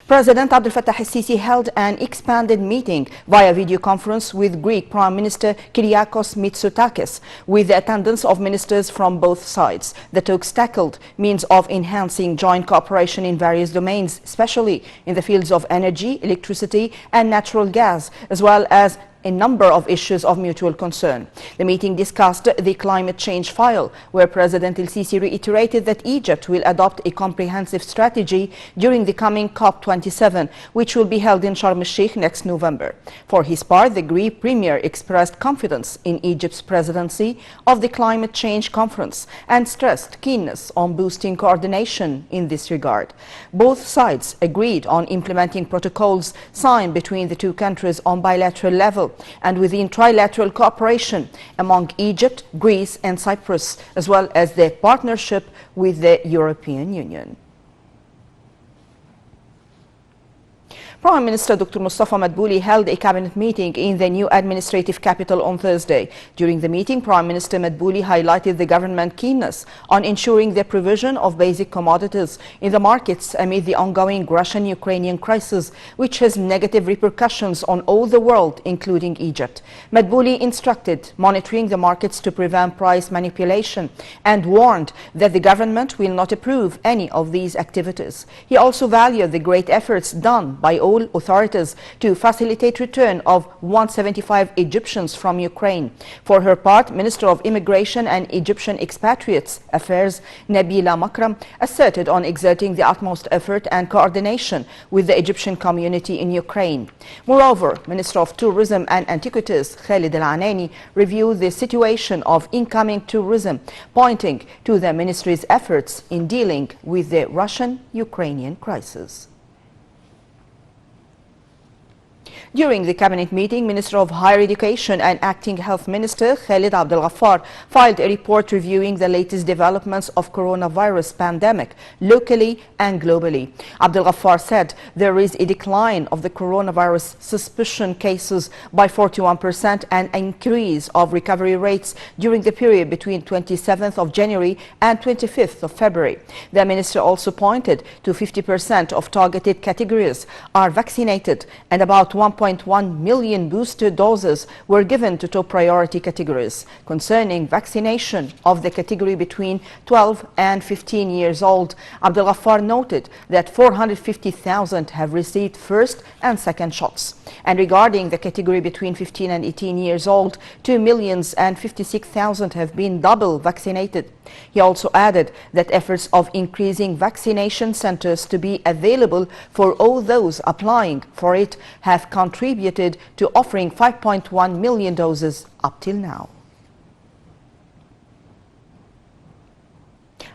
President Abdel Fattah el-Sisi held an expanded meeting via video conference with Greek Prime Minister Kyriakos Mitsotakis, with the attendance of ministers from both sides. The talks tackled means of enhancing joint cooperation in various domains, especially in the fields of energy, electricity and natural gas, as well as a number of issues of mutual concern. The meeting discussed the climate change file, where President el-Sisi reiterated that Egypt will adopt a comprehensive strategy during the coming COP27, which will be held in Sharm el-Sheikh next November. For his part, the Greek premier expressed confidence in Egypt's presidency of the climate change conference and stressed keenness on boosting coordination in this regard. Both sides agreed on implementing protocols signed between the two countries on bilateral level and within trilateral cooperation among Egypt, Greece and Cyprus, as well as the partnership with the European Union. Prime Minister Dr. Mustafa Madbouli held a cabinet meeting in the new administrative capital on Thursday. During the meeting, Prime Minister Madbouli highlighted the government keenness on ensuring the provision of basic commodities in the markets amid the ongoing Russian-Ukrainian crisis, which has negative repercussions on all the world, including Egypt. Madbouli instructed monitoring the markets to prevent price manipulation and warned that the government will not approve any of these activities. He also valued the great efforts done by all authorities to facilitate return of 175 Egyptians from Ukraine. For her part, Minister of Immigration and Egyptian Expatriates Affairs Nabila Makram asserted on exerting the utmost effort and coordination with the Egyptian community in Ukraine. Moreover, Minister of Tourism and Antiquities Khalid Al-Anani reviewed the situation of incoming tourism, pointing to the ministry's efforts in dealing with the Russian-Ukrainian crisis. During the cabinet meeting, Minister of Higher Education and Acting Health Minister Khalid Abdel Ghaffar filed a report reviewing the latest developments of coronavirus pandemic locally and globally. Abdel Ghaffar said there is a decline of the coronavirus suspicion cases by 41% and an increase of recovery rates during the period between 27th of January and 25th of February. The minister also pointed to 50% of targeted categories are vaccinated and about 1.1 million booster doses were given to top priority categories. Concerning vaccination of the category between 12 and 15 years old, Abdel Ghaffar noted that 450,000 have received first and second shots. And regarding the category between 15 and 18 years old, 2,056,000 have been double vaccinated. He also added that efforts of increasing vaccination centers to be available for all those applying for it have contributed to offering 5.1 million doses up till now.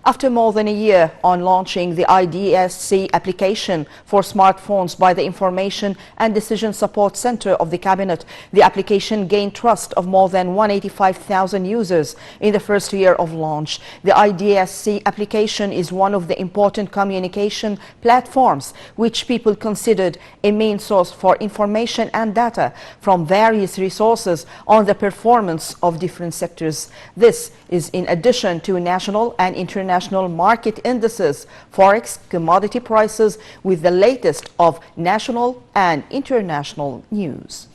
After more than a year on launching the IDSC application for smartphones by the Information and Decision Support Center of the Cabinet, the application gained trust of more than 185,000 users in the first year of launch. The IDSC application is one of the important communication platforms which people considered a main source for information and data from various resources on the performance of different sectors. This is in addition to national and international market indices, forex, commodity prices, with the latest of national and international news.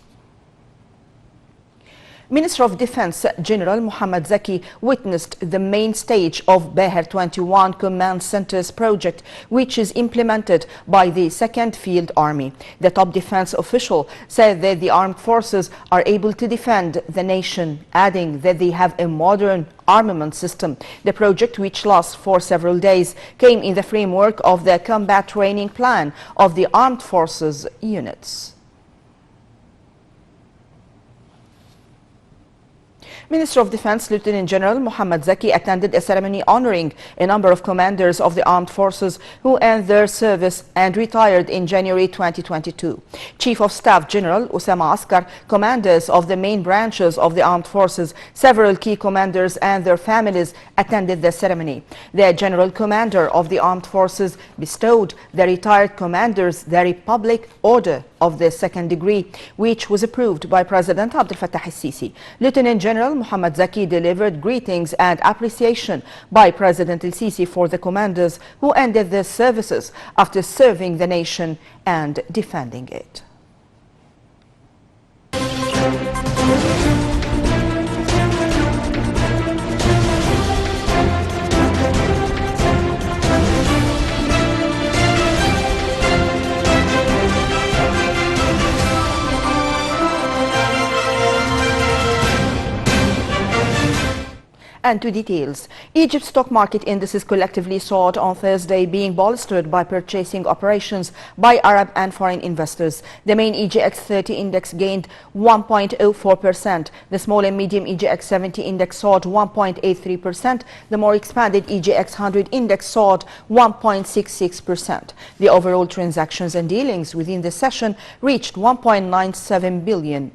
Minister of Defense General Mohammad Zaki witnessed the main stage of Beher 21 Command Centers project, which is implemented by the 2nd Field Army. The top defense official said that the armed forces are able to defend the nation, adding that they have a modern armament system. The project, which lasts for several days, came in the framework of the combat training plan of the armed forces units. Minister of Defense Lieutenant General Mohammad Zaki attended a ceremony honoring a number of commanders of the armed forces who ended their service and retired in January 2022. Chief of Staff General Osama Askar, commanders of the main branches of the armed forces, several key commanders and their families attended the ceremony. The General Commander of the Armed Forces bestowed the retired commanders the Republic Order of the second degree, which was approved by President Abdel Fattah el-Sisi. Lieutenant General Mohammad Zaki delivered greetings and appreciation by President el-Sisi for the commanders who ended their services after serving the nation and defending it. And to details. Egypt's stock market indices collectively soared on Thursday, being bolstered by purchasing operations by Arab and foreign investors. The main EGX 30 index gained 1.04%. The small and medium EGX 70 index soared 1.83%. The more expanded EGX 100 index soared 1.66%. The overall transactions and dealings within the session reached £1.97 billion.